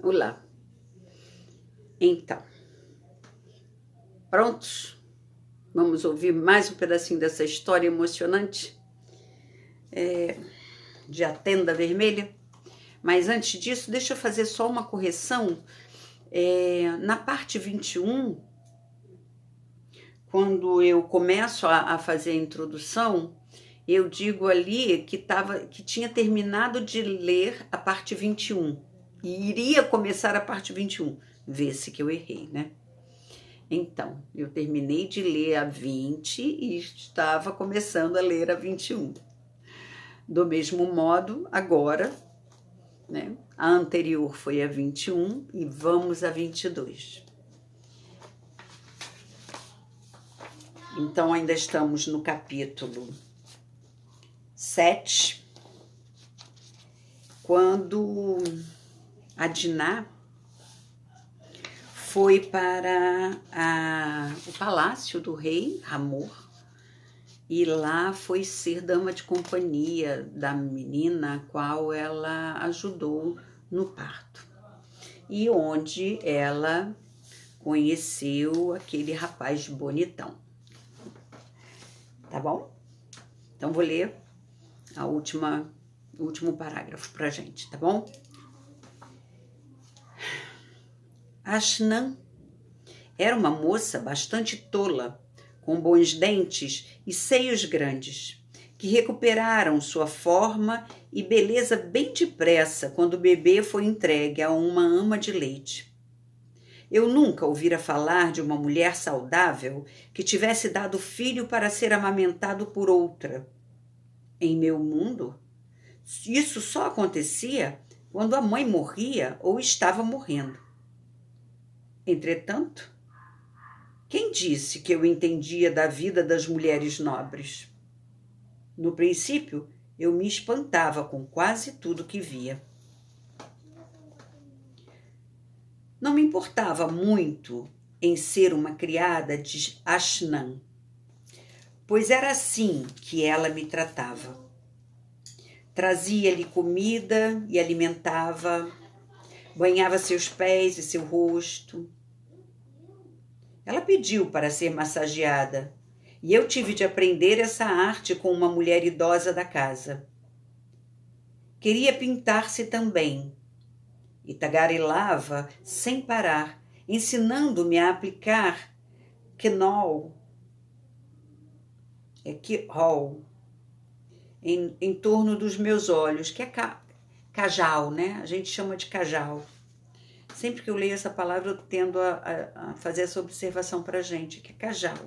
Olá. Então, prontos? Vamos ouvir mais um pedacinho dessa história emocionante de A Tenda Vermelha? Mas antes disso, deixa eu fazer só uma correção. Na parte 21, quando eu começo a fazer a introdução, eu digo ali que tinha terminado de ler a parte 21 e iria começar a parte 21. Vê-se que eu errei, né? Então, eu terminei de ler a 20 e estava começando a ler a 21. Do mesmo modo, agora, né? A anterior foi a 21 e vamos a 22. Então, ainda estamos no capítulo 7, quando a Diná foi para o palácio do rei Hamor e lá foi ser dama de companhia da menina a qual ela ajudou no parto. E onde ela conheceu aquele rapaz bonitão. Tá bom? Então vou ler o último parágrafo pra gente, tá bom? Ashnan era uma moça bastante tola, com bons dentes e seios grandes, que recuperaram sua forma e beleza bem depressa quando o bebê foi entregue a uma ama de leite. Eu nunca ouvira falar de uma mulher saudável que tivesse dado filho para ser amamentado por outra. Em meu mundo, isso só acontecia quando a mãe morria ou estava morrendo. Entretanto, quem disse que eu entendia da vida das mulheres nobres? No princípio, eu me espantava com quase tudo que via. Não me importava muito em ser uma criada de Ashnan, pois era assim que ela me tratava. Trazia-lhe comida e alimentava, banhava seus pés e seu rosto. Ela pediu para ser massageada e eu tive de aprender essa arte com uma mulher idosa da casa. Queria pintar-se também e tagarelava sem parar, ensinando-me a aplicar quinol em torno dos meus olhos, que é cajal, né? A gente chama de cajal. Sempre que eu leio essa palavra, eu tendo a fazer essa observação para a gente, que é cajal.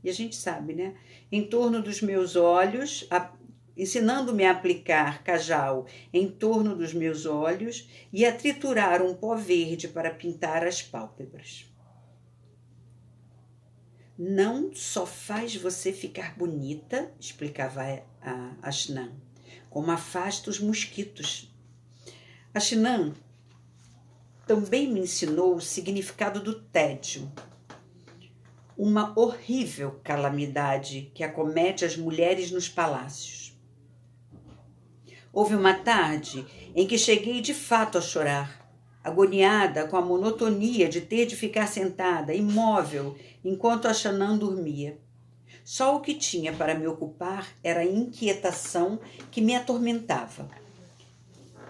E a gente sabe, né? Em torno dos meus olhos, ensinando-me a aplicar cajal em torno dos meus olhos e a triturar um pó verde para pintar as pálpebras. Não só faz você ficar bonita, explicava a Ashnan, como afasta os mosquitos. Ashnan também me ensinou o significado do tédio, uma horrível calamidade que acomete as mulheres nos palácios. Houve uma tarde em que cheguei de fato a chorar, agoniada com a monotonia de ter de ficar sentada, imóvel, enquanto Ashnan dormia. Só o que tinha para me ocupar era a inquietação que me atormentava.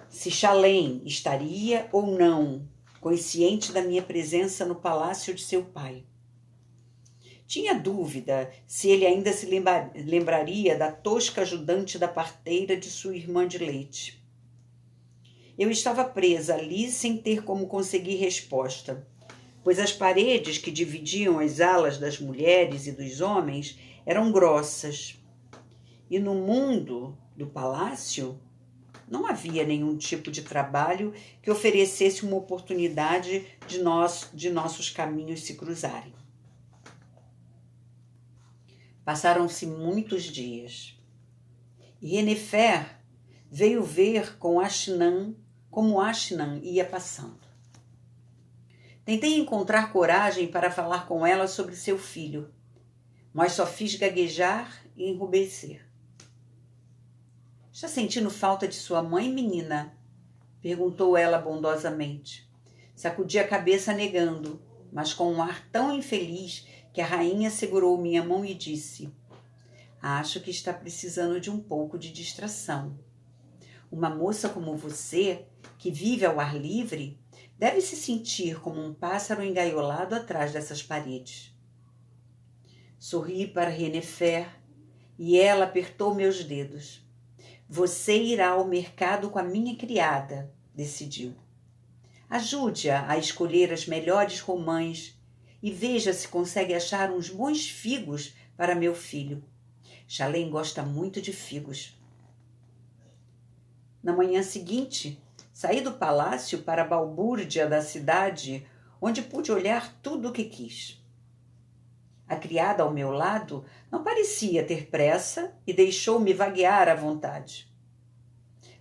Se Chalem estaria ou não consciente da minha presença no palácio de seu pai. Tinha dúvida se ele ainda se lembraria da tosca ajudante da parteira de sua irmã de leite. Eu estava presa ali sem ter como conseguir resposta, pois as paredes que dividiam as alas das mulheres e dos homens eram grossas. E no mundo do palácio não havia nenhum tipo de trabalho que oferecesse uma oportunidade de nossos caminhos se cruzarem. Passaram-se muitos dias e Yennefer veio ver como Ashnan ia passando. Tentei encontrar coragem para falar com ela sobre seu filho, mas só fiz gaguejar e enrubescer. Está sentindo falta de sua mãe, menina? Perguntou ela bondosamente. Sacudi a cabeça negando, mas com um ar tão infeliz que a rainha segurou minha mão e disse: acho que está precisando de um pouco de distração. Uma moça como você, que vive ao ar livre, deve se sentir como um pássaro engaiolado atrás dessas paredes. Sorri para Yennefer e ela apertou meus dedos. Você irá ao mercado com a minha criada, decidiu. Ajude-a a escolher as melhores romãs e veja se consegue achar uns bons figos para meu filho. Chalain gosta muito de figos. Na manhã seguinte, saí do palácio para a balbúrdia da cidade, onde pude olhar tudo o que quis. A criada ao meu lado não parecia ter pressa e deixou-me vaguear à vontade.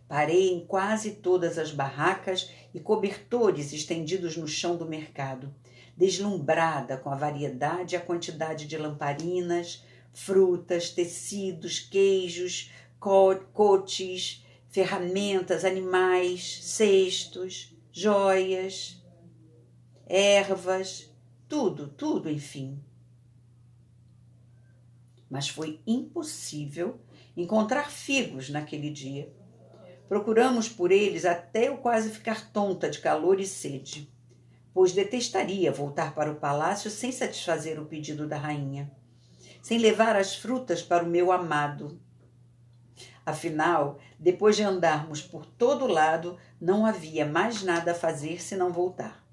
Parei em quase todas as barracas e cobertores estendidos no chão do mercado, deslumbrada com a variedade e a quantidade de lamparinas, frutas, tecidos, queijos, cotes, ferramentas, animais, cestos, joias, ervas, tudo, enfim. Mas foi impossível encontrar figos naquele dia. Procuramos por eles até eu quase ficar tonta de calor e sede, pois detestaria voltar para o palácio sem satisfazer o pedido da rainha, sem levar as frutas para o meu amado. Afinal, depois de andarmos por todo lado, não havia mais nada a fazer senão voltar.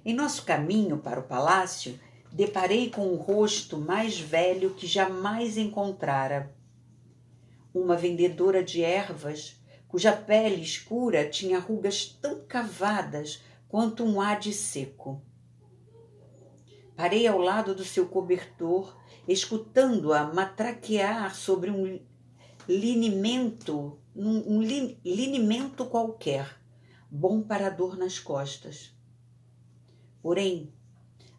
Em nosso caminho para o palácio, deparei com o rosto mais velho que jamais encontrara. Uma vendedora de ervas, cuja pele escura tinha rugas tão cavadas quanto um ade seco. Parei ao lado do seu cobertor, escutando-a matraquear sobre um linimento qualquer, bom para a dor nas costas. Porém,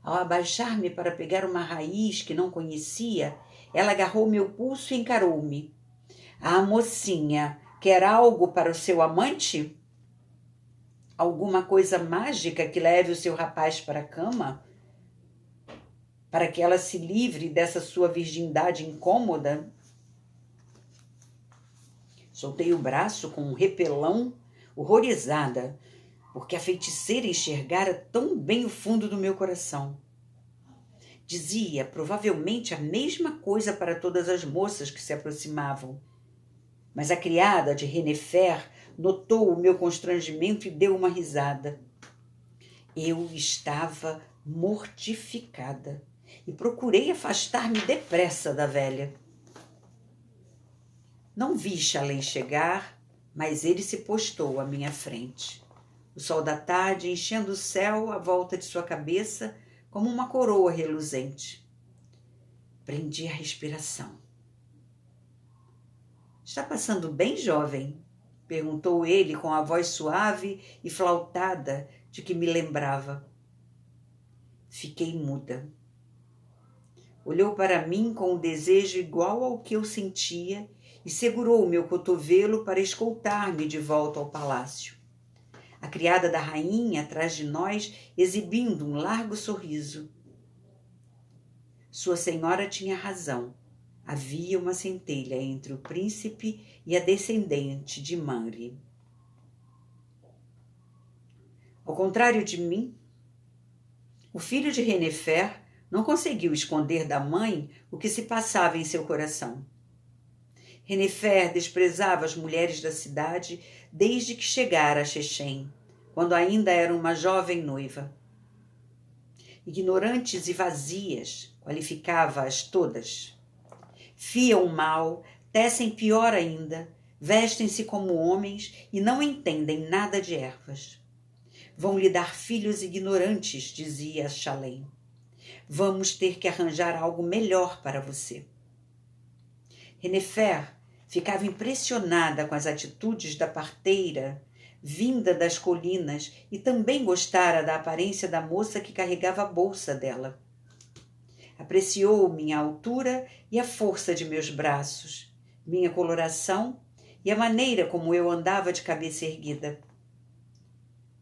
ao abaixar-me para pegar uma raiz que não conhecia, ela agarrou meu pulso e encarou-me. Ah, mocinha, quer algo para o seu amante? Alguma coisa mágica que leve o seu rapaz para a cama? Para que ela se livre dessa sua virgindade incômoda? Soltei o braço com um repelão, horrorizada, porque a feiticeira enxergara tão bem o fundo do meu coração. Dizia provavelmente a mesma coisa para todas as moças que se aproximavam. Mas a criada de Yennefer notou o meu constrangimento e deu uma risada. Eu estava mortificada e procurei afastar-me depressa da velha. Não vi Chalain chegar, mas ele se postou à minha frente. O sol da tarde enchendo o céu à volta de sua cabeça como uma coroa reluzente. Prendi a respiração. Está passando bem, jovem? Perguntou ele com a voz suave e flautada de que me lembrava. Fiquei muda. Olhou para mim com um desejo igual ao que eu sentia e segurou o meu cotovelo para escoltar-me de volta ao palácio. A criada da rainha atrás de nós exibindo um largo sorriso. Sua senhora tinha razão. Havia uma centelha entre o príncipe e a descendente de Manri. Ao contrário de mim, o filho de Yennefer não conseguiu esconder da mãe o que se passava em seu coração. Yennefer desprezava as mulheres da cidade desde que chegara a Chechén, quando ainda era uma jovem noiva. Ignorantes e vazias, qualificava-as todas. Fiam mal, tecem pior ainda, vestem-se como homens e não entendem nada de ervas. Vão lhe dar filhos ignorantes, dizia Chalain. Vamos ter que arranjar algo melhor para você. Yennefer ficava impressionada com as atitudes da parteira, vinda das colinas, e também gostara da aparência da moça que carregava a bolsa dela. Apreciou minha altura e a força de meus braços, minha coloração e a maneira como eu andava de cabeça erguida.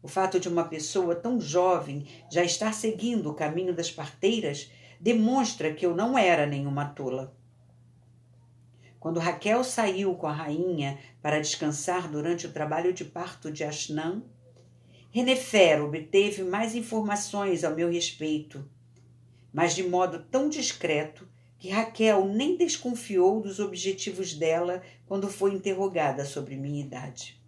O fato de uma pessoa tão jovem já estar seguindo o caminho das parteiras demonstra que eu não era nenhuma tola. Quando Raquel saiu com a rainha para descansar durante o trabalho de parto de Ashnã, Renefer obteve mais informações ao meu respeito, mas de modo tão discreto que Raquel nem desconfiou dos objetivos dela quando foi interrogada sobre minha idade,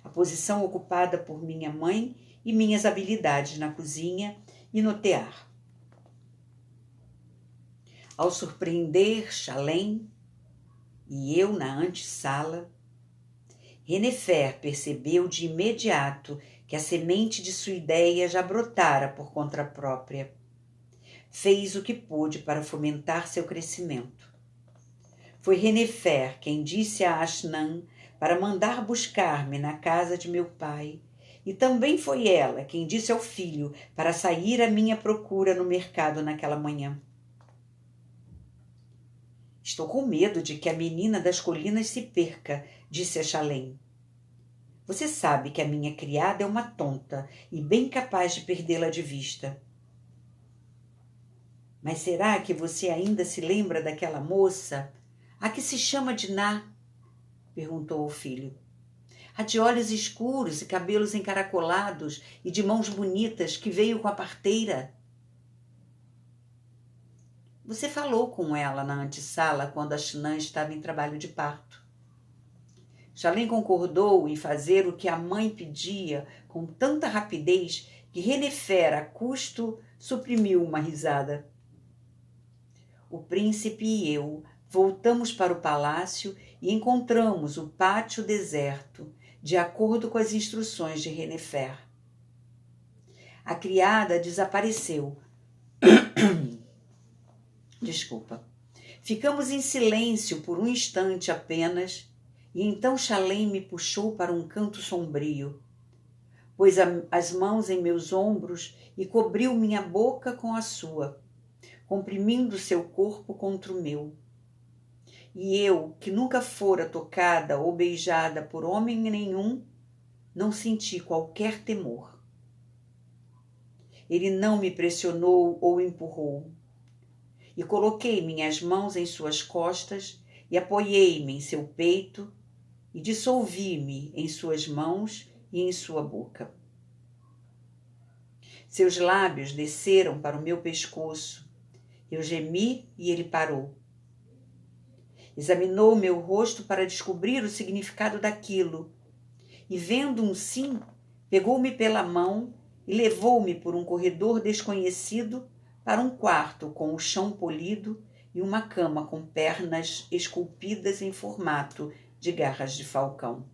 a posição ocupada por minha mãe e minhas habilidades na cozinha e no tear. Ao surpreender Chalem e eu na antessala, Renefer percebeu de imediato que a semente de sua ideia já brotara por conta própria. Fez o que pôde para fomentar seu crescimento. Foi Renefer quem disse a Ashnã para mandar buscar-me na casa de meu pai, e também foi ela quem disse ao filho para sair à minha procura no mercado naquela manhã. Estou com medo de que a menina das colinas se perca, disse a Chalem. Você sabe que a minha criada é uma tonta e bem capaz de perdê-la de vista. Mas será que você ainda se lembra daquela moça, a que se chama Diná? Perguntou o filho. A de olhos escuros e cabelos encaracolados e de mãos bonitas que veio com a parteira. Você falou com ela na antessala quando a Ashnã estava em trabalho de parto. Chalem concordou em fazer o que a mãe pedia com tanta rapidez que Renefer, a custo, suprimiu uma risada. O príncipe e eu voltamos para o palácio e encontramos o pátio deserto, de acordo com as instruções de Renefer. A criada desapareceu. Desculpa. Ficamos em silêncio por um instante apenas, e então Chalem me puxou para um canto sombrio, pôs as mãos em meus ombros e cobriu minha boca com a sua, comprimindo seu corpo contra o meu. E eu, que nunca fora tocada ou beijada por homem nenhum, não senti qualquer temor. Ele não me pressionou ou empurrou. E coloquei minhas mãos em suas costas e apoiei-me em seu peito e dissolvi-me em suas mãos e em sua boca. Seus lábios desceram para o meu pescoço. Eu gemi e ele parou. Examinou meu rosto para descobrir o significado daquilo e, vendo um sim, pegou-me pela mão e levou-me por um corredor desconhecido para um quarto com o chão polido e uma cama com pernas esculpidas em formato de garras de falcão.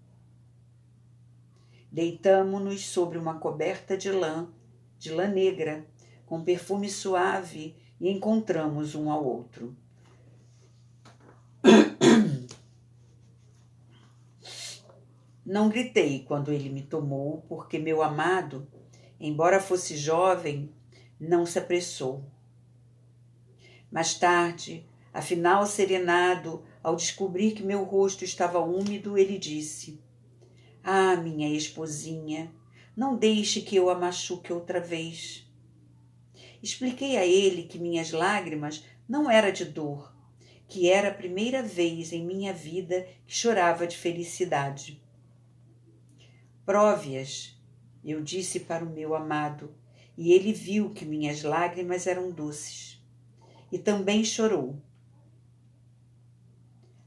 Deitamo-nos sobre uma coberta de lã negra, com perfume suave, e encontramos um ao outro. Não gritei quando ele me tomou, porque meu amado, embora fosse jovem, não se apressou. Mais tarde, afinal serenado, ao descobrir que meu rosto estava úmido, ele disse: Ah, minha esposinha, não deixe que eu a machuque outra vez. Expliquei a ele que minhas lágrimas não eram de dor, que era a primeira vez em minha vida que chorava de felicidade. Prove-as, eu disse para o meu amado, e ele viu que minhas lágrimas eram doces. E também chorou.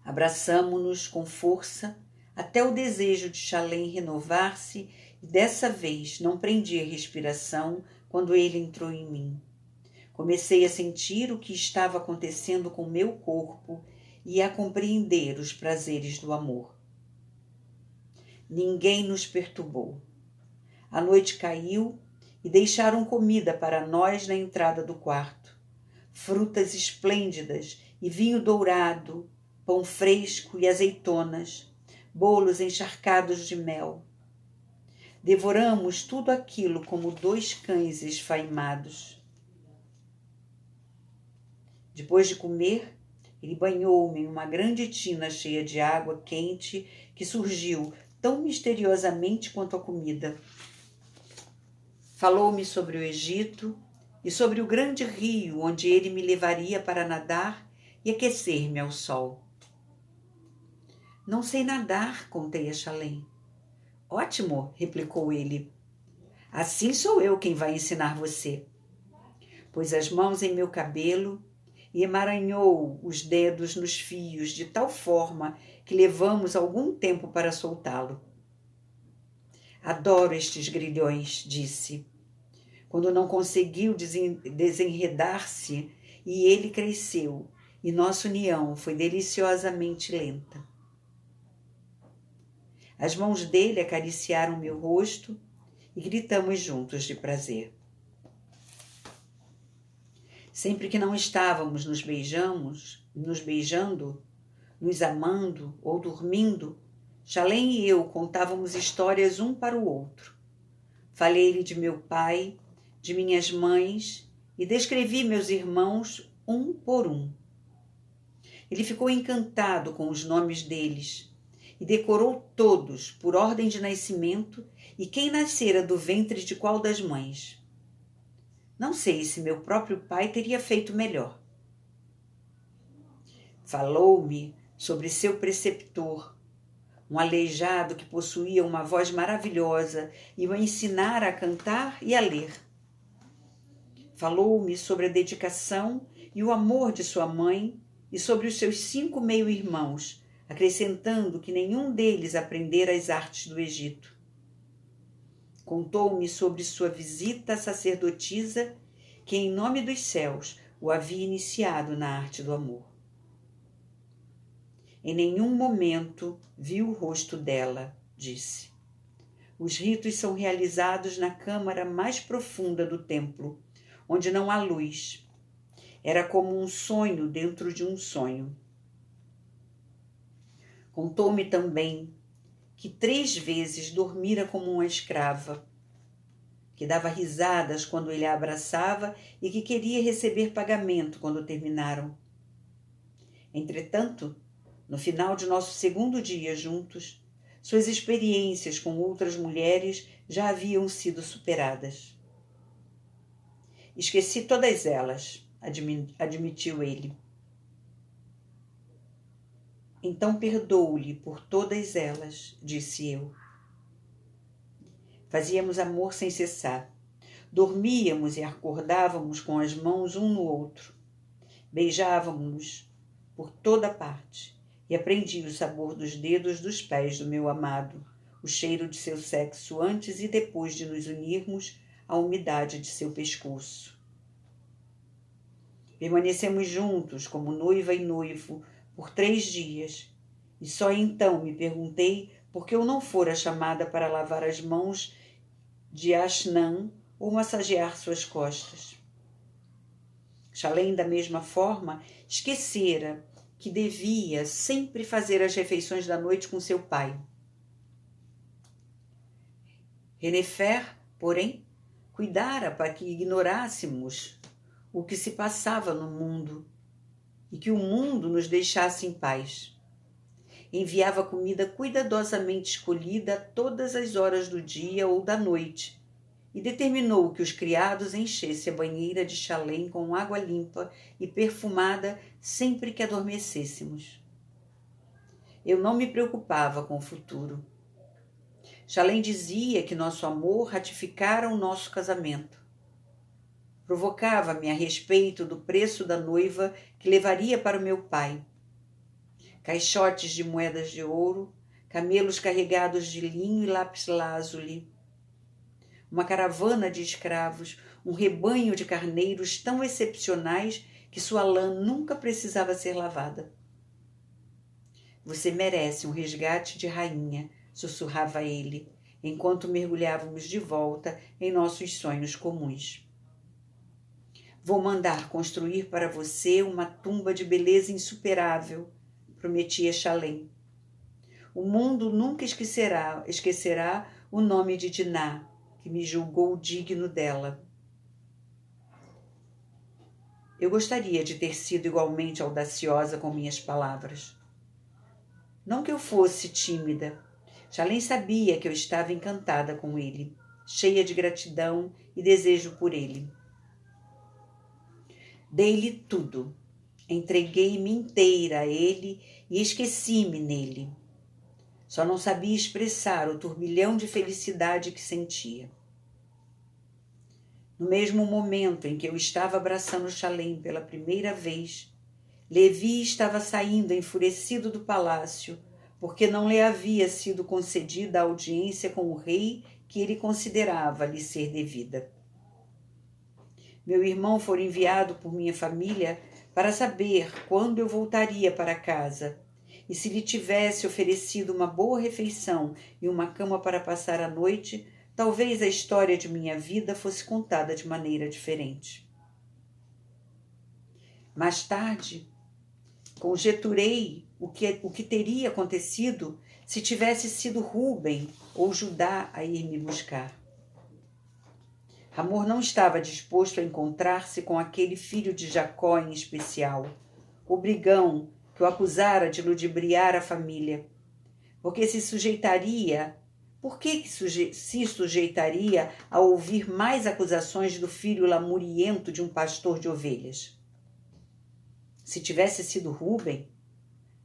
Abraçamo-nos com força até o desejo de Chalem renovar-se, e dessa vez não prendi a respiração quando ele entrou em mim. Comecei a sentir o que estava acontecendo com meu corpo e a compreender os prazeres do amor. Ninguém nos perturbou. A noite caiu e deixaram comida para nós na entrada do quarto. Frutas esplêndidas e vinho dourado, pão fresco e azeitonas, bolos encharcados de mel. Devoramos tudo aquilo como 2 cães esfaimados. Depois de comer, ele banhou-me em uma grande tina cheia de água quente que surgiu tão misteriosamente quanto a comida. Falou-me sobre o Egito e sobre o grande rio onde ele me levaria para nadar e aquecer-me ao sol. Não sei nadar, contei a Chalem. Ótimo, replicou ele. Assim sou eu quem vai ensinar você. Pôs as mãos em meu cabelo e emaranhou os dedos nos fios de tal forma que levamos algum tempo para soltá-lo. Adoro estes grilhões, disse. Quando não conseguiu desenredar-se, e ele cresceu, e nossa união foi deliciosamente lenta. As mãos dele acariciaram meu rosto e gritamos juntos de prazer. Sempre que não estávamos nos beijando, nos amando ou dormindo, Chalem e eu contávamos histórias um para o outro. Falei-lhe de meu pai, de minhas mães e descrevi meus irmãos um por um. Ele ficou encantado com os nomes deles e decorou todos por ordem de nascimento e quem nascera do ventre de qual das mães. Não sei se meu próprio pai teria feito melhor. Falou-me sobre seu preceptor, um aleijado que possuía uma voz maravilhosa e o ensinara a cantar e a ler. Falou-me sobre a dedicação e o amor de sua mãe e sobre os seus 5 meio-irmãos, acrescentando que nenhum deles aprendera as artes do Egito. Contou-me sobre sua visita à sacerdotisa, que em nome dos céus o havia iniciado na arte do amor. Em nenhum momento vi o rosto dela, disse. Os ritos são realizados na câmara mais profunda do templo, onde não há luz. Era como um sonho dentro de um sonho. Contou-me também que 3 vezes dormira como uma escrava, que dava risadas quando ele a abraçava e que queria receber pagamento quando terminaram. Entretanto, no final de nosso 2º dia juntos, suas experiências com outras mulheres já haviam sido superadas. Esqueci todas elas, admitiu ele. Então perdoo-lhe por todas elas, disse eu. Fazíamos amor sem cessar. Dormíamos e acordávamos com as mãos um no outro. Beijávamos-nos por toda parte e aprendi o sabor dos dedos dos pés do meu amado, o cheiro de seu sexo antes e depois de nos unirmos, a umidade de seu pescoço. Permanecemos juntos como noiva e noivo por 3 dias, e só então me perguntei por que eu não fora chamada para lavar as mãos de Ashnan ou massagear suas costas. Chalem, da mesma forma, esquecera que devia sempre fazer as refeições da noite com seu pai. Renefer, porém, cuidara para que ignorássemos o que se passava no mundo e que o mundo nos deixasse em paz. Enviava comida cuidadosamente escolhida a todas as horas do dia ou da noite e determinou que os criados enchessem a banheira de Chalem com água limpa e perfumada sempre que adormecêssemos. Eu não me preocupava com o futuro. Chalem dizia que nosso amor ratificara o nosso casamento. Provocava-me a respeito do preço da noiva que levaria para o meu pai. Caixotes de moedas de ouro, camelos carregados de linho e lápis-lazuli, uma caravana de escravos, um rebanho de carneiros tão excepcionais que sua lã nunca precisava ser lavada. Você merece um resgate de rainha, sussurrava ele, enquanto mergulhávamos de volta em nossos sonhos comuns. Vou mandar construir para você uma tumba de beleza insuperável, prometia Chalem. O mundo nunca esquecerá o nome de Diná, que me julgou digno dela. Eu gostaria de ter sido igualmente audaciosa com minhas palavras. Não que eu fosse tímida. Chalem sabia que eu estava encantada com ele. cheia de gratidão e desejo por ele. Dei-lhe tudo, entreguei-me inteira a ele e esqueci-me nele. Só não sabia expressar o turbilhão de felicidade que sentia. No mesmo momento em que eu estava abraçando Chalém pela primeira vez, Levi estava saindo enfurecido do palácio, porque não lhe havia sido concedida a audiência com o rei que ele considerava lhe ser devida. Meu irmão fora enviado por minha família para saber quando eu voltaria para casa, e se lhe tivesse oferecido uma boa refeição e uma cama para passar a noite, talvez a história de minha vida fosse contada de maneira diferente. Mais tarde, conjeturei o que teria acontecido se tivesse sido Rúben ou Judá a ir me buscar. Hamor não estava disposto a encontrar-se com aquele filho de Jacó em especial, o brigão que o acusara de ludibriar a família, porque se sujeitaria a ouvir mais acusações do filho lamuriento de um pastor de ovelhas? Se tivesse sido Rúben,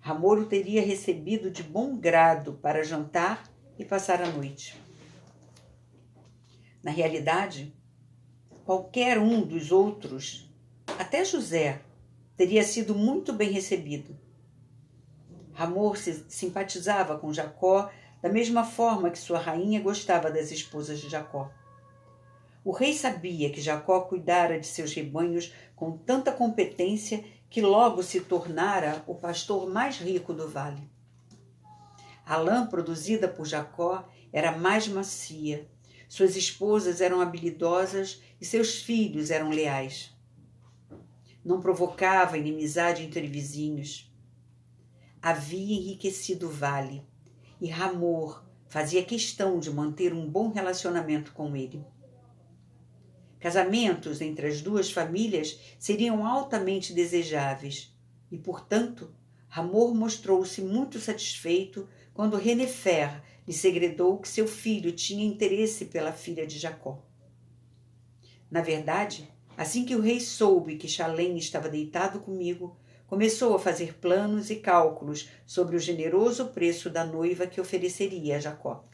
Hamor o teria recebido de bom grado para jantar e passar a noite. Na realidade, qualquer um dos outros, até José, teria sido muito bem recebido. Hamor simpatizava com Jacó da mesma forma que sua rainha gostava das esposas de Jacó. O rei sabia que Jacó cuidara de seus rebanhos com tanta competência que logo se tornara o pastor mais rico do vale. A lã produzida por Jacó era mais macia, suas esposas eram habilidosas e seus filhos eram leais. Não provocava inimizade entre vizinhos. Havia enriquecido o vale e Hamor fazia questão de manter um bom relacionamento com ele. Casamentos entre as duas famílias seriam altamente desejáveis e, portanto, Hamor mostrou-se muito satisfeito quando Renefer lhe segredou que seu filho tinha interesse pela filha de Jacó. Na verdade, assim que o rei soube que Chalém estava deitado comigo, começou a fazer planos e cálculos sobre o generoso preço da noiva que ofereceria a Jacó.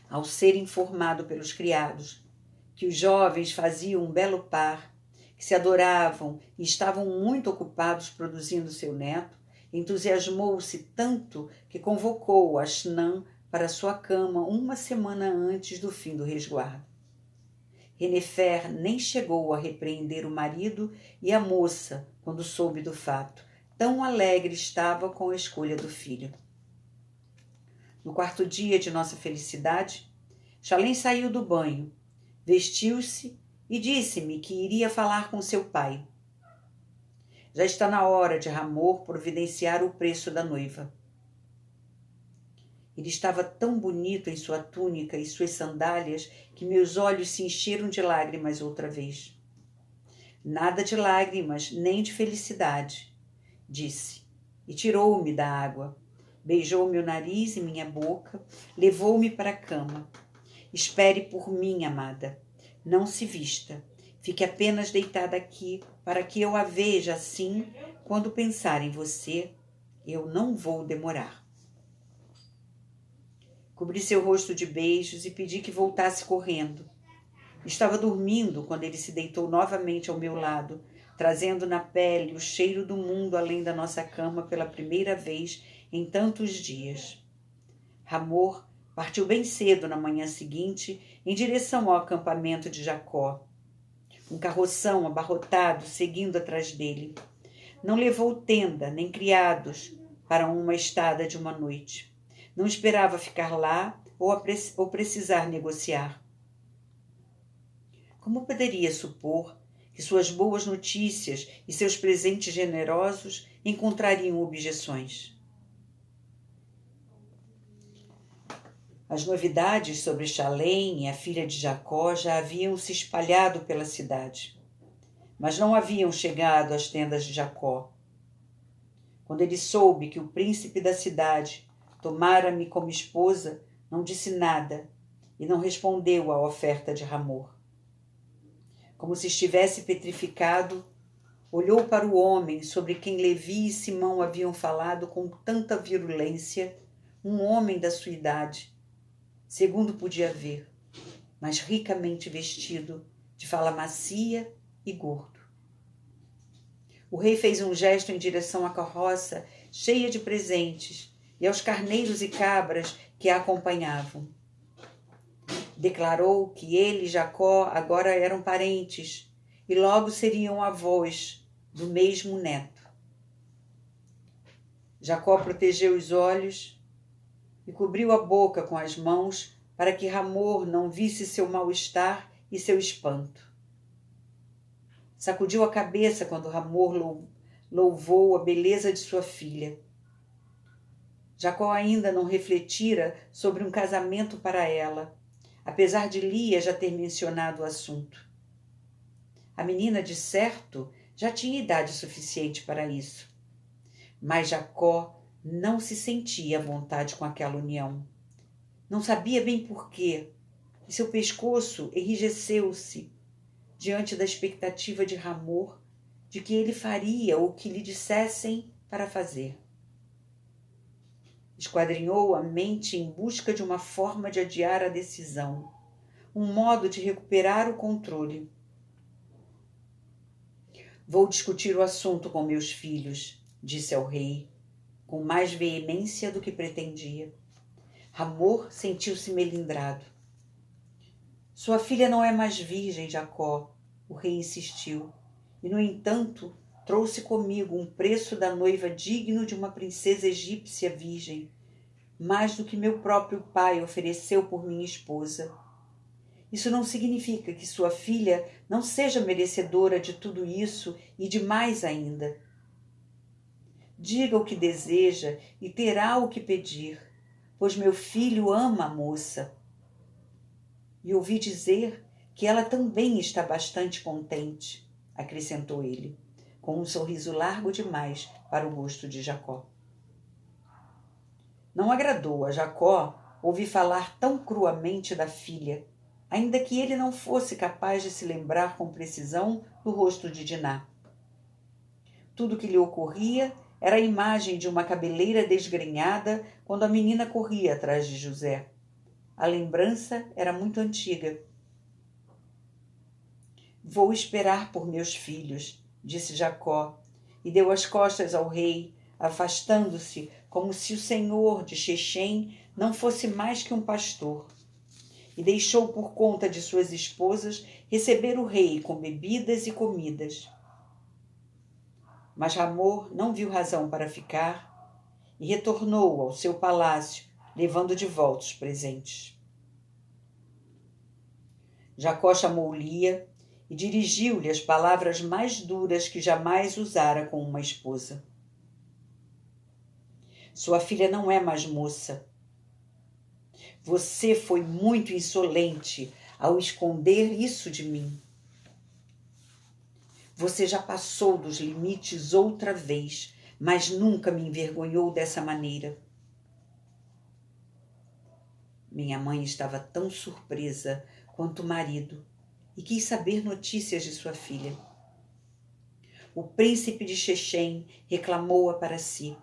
Ao ser informado pelos criados que os jovens faziam um belo par, que se adoravam e estavam muito ocupados produzindo seu neto, entusiasmou-se tanto que convocou Asnã para sua cama uma semana antes do fim do resguardo. Renefer nem chegou a repreender o marido e a moça quando soube do fato, tão alegre estava com a escolha do filho. No quarto dia de nossa felicidade, Chalém saiu do banho, vestiu-se e disse-me que iria falar com seu pai. Já está na hora de Hamor providenciar o preço da noiva. Ele estava tão bonito em sua túnica e suas sandálias que meus olhos se encheram de lágrimas outra vez. Nada de lágrimas, nem de felicidade, disse, e tirou-me da água. Beijou meu nariz e minha boca, levou-me para a cama. Espere por mim, amada. Não se vista. Fique apenas deitada aqui para que eu a veja assim quando pensar em você. Eu não vou demorar. Cobri seu rosto de beijos e pedi que voltasse correndo. Estava dormindo quando ele se deitou novamente ao meu lado, trazendo na pele o cheiro do mundo além da nossa cama pela primeira vez em tantos dias. Hamor partiu bem cedo na manhã seguinte em direção ao acampamento de Jacó. Um carroção abarrotado seguindo atrás dele. Não levou tenda nem criados para uma estada de uma noite. Não esperava ficar lá ou precisar negociar. Como poderia supor que suas boas notícias e seus presentes generosos encontrariam objeções? As novidades sobre Chalém e a filha de Jacó já haviam se espalhado pela cidade, mas não haviam chegado às tendas de Jacó. Quando ele soube que o príncipe da cidade tomara-me como esposa, não disse nada e não respondeu à oferta de Hamor. Como se estivesse petrificado, olhou para o homem sobre quem Levi e Simão haviam falado com tanta virulência, um homem da sua idade, segundo podia ver, mas ricamente vestido, de fala macia e gordo. O rei fez um gesto em direção à carroça cheia de presentes e aos carneiros e cabras que a acompanhavam. Declarou que ele e Jacó agora eram parentes e logo seriam avós do mesmo neto. Jacó protegeu os olhos e cobriu a boca com as mãos para que Hamor não visse seu mal-estar e seu espanto. Sacudiu a cabeça quando Hamor louvou a beleza de sua filha. Jacó ainda não refletira sobre um casamento para ela, apesar de Lia já ter mencionado o assunto. A menina, de certo, já tinha idade suficiente para isso. Mas Jacó não se sentia à vontade com aquela união. Não sabia bem porquê, e seu pescoço enrijeceu-se diante da expectativa de Hamor de que ele faria o que lhe dissessem para fazer. Esquadrinhou a mente em busca de uma forma de adiar a decisão, um modo de recuperar o controle. Vou discutir o assunto com meus filhos, disse ao rei, com mais veemência do que pretendia. Hamor sentiu-se melindrado. Sua filha não é mais virgem, Jacó, o rei insistiu, e, no entanto, trouxe comigo um preço da noiva digno de uma princesa egípcia virgem, mais do que meu próprio pai ofereceu por minha esposa. Isso não significa que sua filha não seja merecedora de tudo isso e de mais ainda. Diga o que deseja e terá o que pedir, pois meu filho ama a moça. E ouvi dizer que ela também está bastante contente, acrescentou ele, com um sorriso largo demais para o gosto de Jacó. Não agradou a Jacó ouvir falar tão cruamente da filha, ainda que ele não fosse capaz de se lembrar com precisão do rosto de Diná. Tudo que lhe ocorria era a imagem de uma cabeleira desgrenhada quando a menina corria atrás de José. A lembrança era muito antiga. Vou esperar por meus filhos, disse Jacó, e deu as costas ao rei, afastando-se como se o senhor de Xexém não fosse mais que um pastor, e deixou por conta de suas esposas receber o rei com bebidas e comidas. Mas Hamor não viu razão para ficar e retornou ao seu palácio, levando de volta os presentes. Jacó chamou Lia e dirigiu-lhe as palavras mais duras que jamais usara com uma esposa. Sua filha não é mais moça. Você foi muito insolente ao esconder isso de mim. Você já passou dos limites outra vez, mas nunca me envergonhou dessa maneira. Minha mãe estava tão surpresa quanto o marido e quis saber notícias de sua filha. O príncipe de Xexém reclamou-a para si.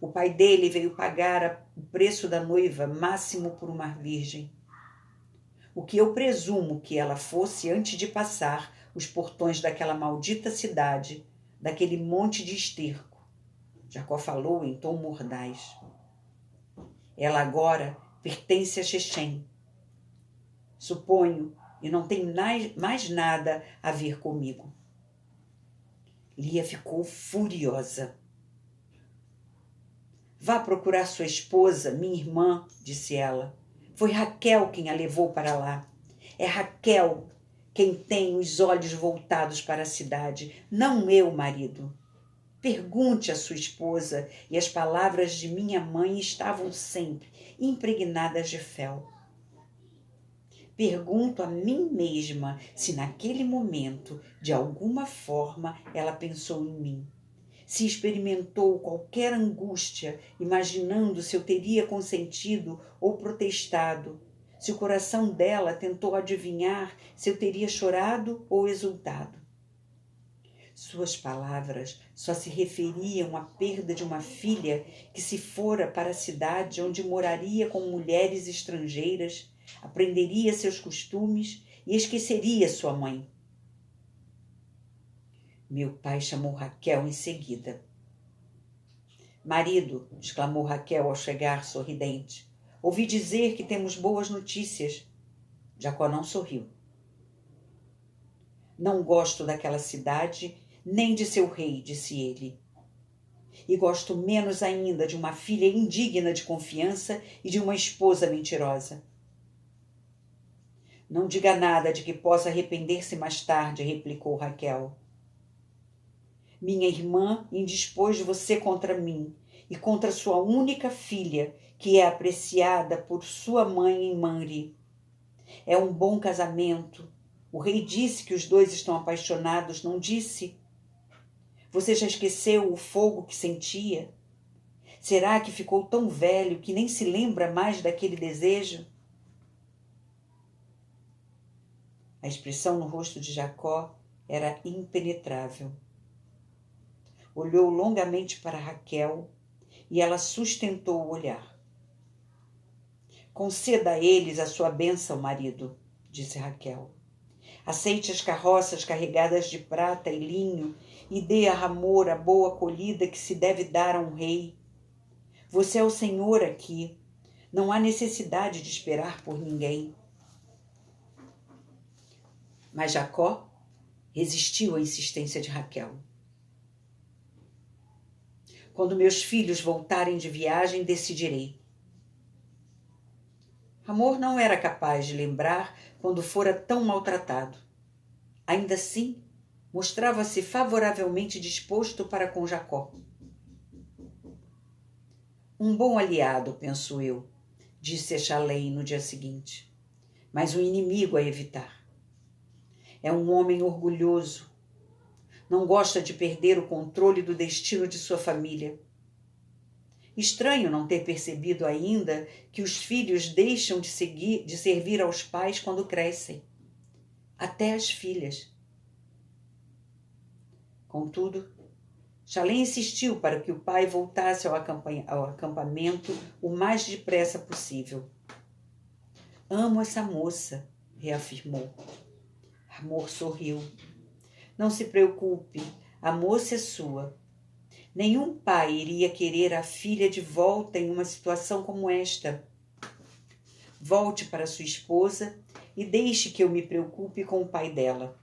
O pai dele veio pagar o preço da noiva, máximo por uma virgem. O que eu presumo que ela fosse antes de passar os portões daquela maldita cidade, daquele monte de esterco. Jacó falou em tom mordaz. Ela agora pertence a Xexém. Suponho, e não tem mais nada a ver comigo. Lia ficou furiosa. Vá procurar sua esposa, minha irmã, disse ela. Foi Raquel quem a levou para lá. É Raquel quem tem os olhos voltados para a cidade, não eu, marido. Pergunte à sua esposa, e as palavras de minha mãe estavam sempre impregnadas de fel. Pergunto a mim mesma se naquele momento, de alguma forma, ela pensou em mim. Se experimentou qualquer angústia, imaginando se eu teria consentido ou protestado, se o coração dela tentou adivinhar se eu teria chorado ou exultado. Suas palavras só se referiam à perda de uma filha que se fora para a cidade onde moraria com mulheres estrangeiras, aprenderia seus costumes e esqueceria sua mãe. Meu pai chamou Raquel em seguida. Marido, exclamou Raquel ao chegar sorridente, ouvi dizer que temos boas notícias. Jacó não sorriu. Não gosto daquela cidade, nem de seu rei, disse ele. E gosto menos ainda de uma filha indigna de confiança e de uma esposa mentirosa. Não diga nada de que possa arrepender-se mais tarde, replicou Raquel. Minha irmã indispôs você contra mim e contra sua única filha, que é apreciada por sua mãe em Manri. É um bom casamento. O rei disse que os dois estão apaixonados, não disse? Você já esqueceu o fogo que sentia? Será que ficou tão velho que nem se lembra mais daquele desejo? A expressão no rosto de Jacó era impenetrável. Olhou longamente para Raquel e ela sustentou o olhar. Conceda a eles a sua bênção, marido, disse Raquel. Aceite as carroças carregadas de prata e linho e dê a Ramor a boa acolhida que se deve dar a um rei. Você é o senhor aqui. Não há necessidade de esperar por ninguém. Mas Jacó resistiu à insistência de Raquel. Quando meus filhos voltarem de viagem, decidirei. Ramor não era capaz de lembrar quando fora tão maltratado. Ainda assim, mostrava-se favoravelmente disposto para com Jacó. Um bom aliado, penso eu, disse Echalém no dia seguinte, mas um inimigo a evitar. É um homem orgulhoso. Não gosta de perder o controle do destino de sua família. Estranho não ter percebido ainda que os filhos deixam de servir aos pais quando crescem. Até as filhas. Contudo, Chalém insistiu para que o pai voltasse ao acampamento o mais depressa possível. Amo essa moça, reafirmou. Ramor sorriu. Não se preocupe, a moça é sua. Nenhum pai iria querer a filha de volta em uma situação como esta. Volte para sua esposa e deixe que eu me preocupe com o pai dela.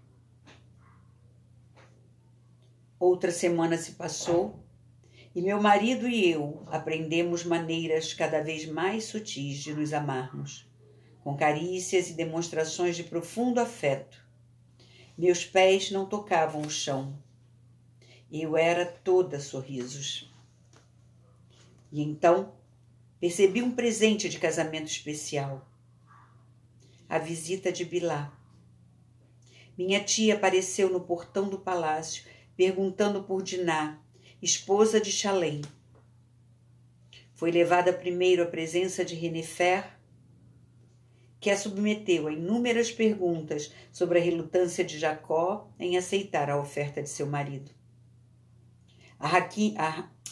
Outra semana se passou e meu marido e eu aprendemos maneiras cada vez mais sutis de nos amarmos, com carícias e demonstrações de profundo afeto. Meus pés não tocavam o chão. Eu era toda sorrisos. E então percebi um presente de casamento especial. A visita de Bilá. Minha tia apareceu no portão do palácio, perguntando por Diná, esposa de Chalém. Foi levada primeiro à presença de Renefer, que a submeteu a inúmeras perguntas sobre a relutância de Jacó em aceitar a oferta de seu marido. A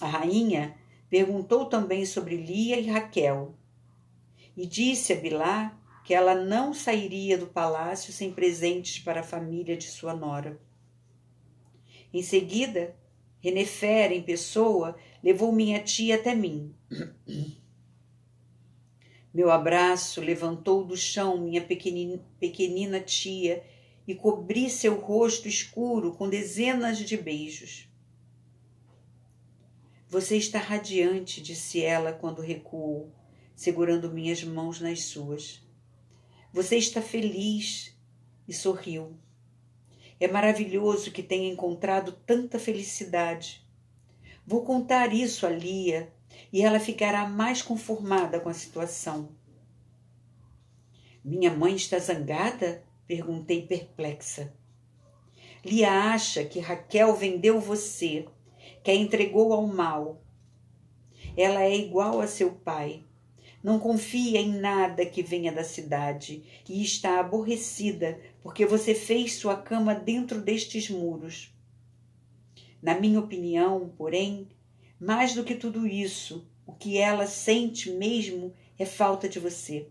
rainha perguntou também sobre Lia e Raquel e disse a Bilá que ela não sairia do palácio sem presentes para a família de sua nora. Em seguida, Renefer, em pessoa, levou minha tia até mim. Meu abraço levantou do chão minha pequenina tia e cobri seu rosto escuro com dezenas de beijos. Você está radiante, disse ela quando recuou, segurando minhas mãos nas suas. Você está feliz, e sorriu. É maravilhoso que tenha encontrado tanta felicidade. Vou contar isso a Lia e ela ficará mais conformada com a situação. Minha mãe está zangada? Perguntei perplexa. Lia acha que Raquel vendeu você, que a entregou ao mal. Ela é igual a seu pai. Não confia em nada que venha da cidade e está aborrecida porque você fez sua cama dentro destes muros. Na minha opinião, porém, mais do que tudo isso, o que ela sente mesmo é falta de você.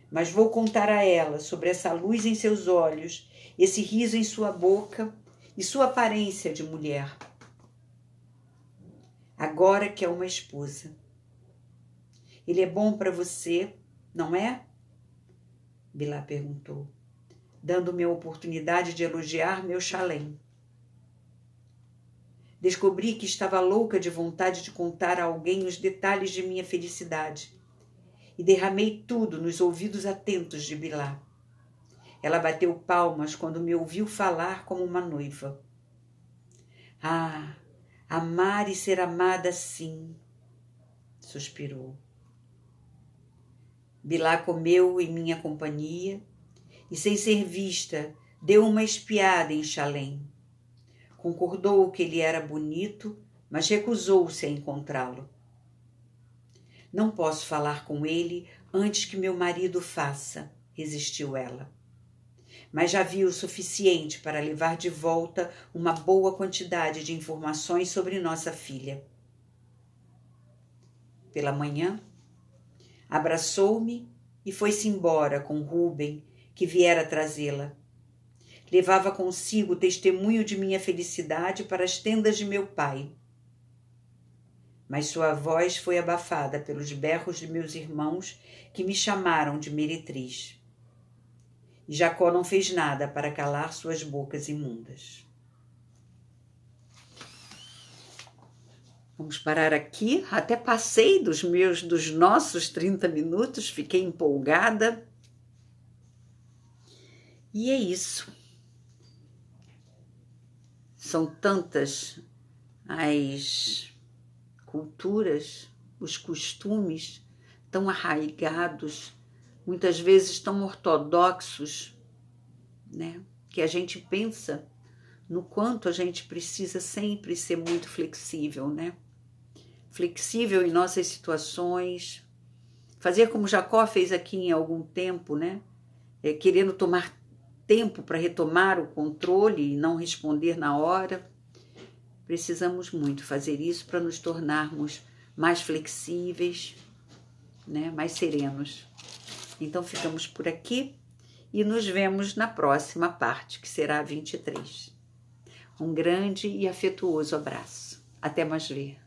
Mas vou contar a ela sobre essa luz em seus olhos, esse riso em sua boca e sua aparência de mulher. Agora que é uma esposa. Ele é bom para você, não é? Bilá perguntou, dando-me a oportunidade de elogiar meu chalé. Descobri que estava louca de vontade de contar a alguém os detalhes de minha felicidade e derramei tudo nos ouvidos atentos de Bilá. Ela bateu palmas quando me ouviu falar como uma noiva. Ah, amar e ser amada sim, suspirou. Bilá comeu em minha companhia e, sem ser vista, deu uma espiada em Chalém. Concordou que ele era bonito, mas recusou-se a encontrá-lo. Não posso falar com ele antes que meu marido faça, resistiu ela. Mas já vi o suficiente para levar de volta uma boa quantidade de informações sobre nossa filha. Pela manhã, abraçou-me e foi-se embora com Rubem, que viera trazê-la. Levava consigo o testemunho de minha felicidade para as tendas de meu pai. Mas sua voz foi abafada pelos berros de meus irmãos, que me chamaram de meretriz. E Jacó não fez nada para calar suas bocas imundas. Vamos parar aqui. Até passei dos nossos 30 minutos, fiquei empolgada. E é isso. São tantas as culturas, os costumes tão arraigados, muitas vezes tão ortodoxos, né? Que a gente pensa no quanto a gente precisa sempre ser muito flexível, né? Flexível em nossas situações, fazer como Jacó fez aqui em algum tempo, né? Querendo tomar tempo para retomar o controle e não responder na hora. Precisamos muito fazer isso para nos tornarmos mais flexíveis, né? Mais serenos. Então ficamos por aqui e nos vemos na próxima parte, que será a 23. Um grande e afetuoso abraço. Até mais ver.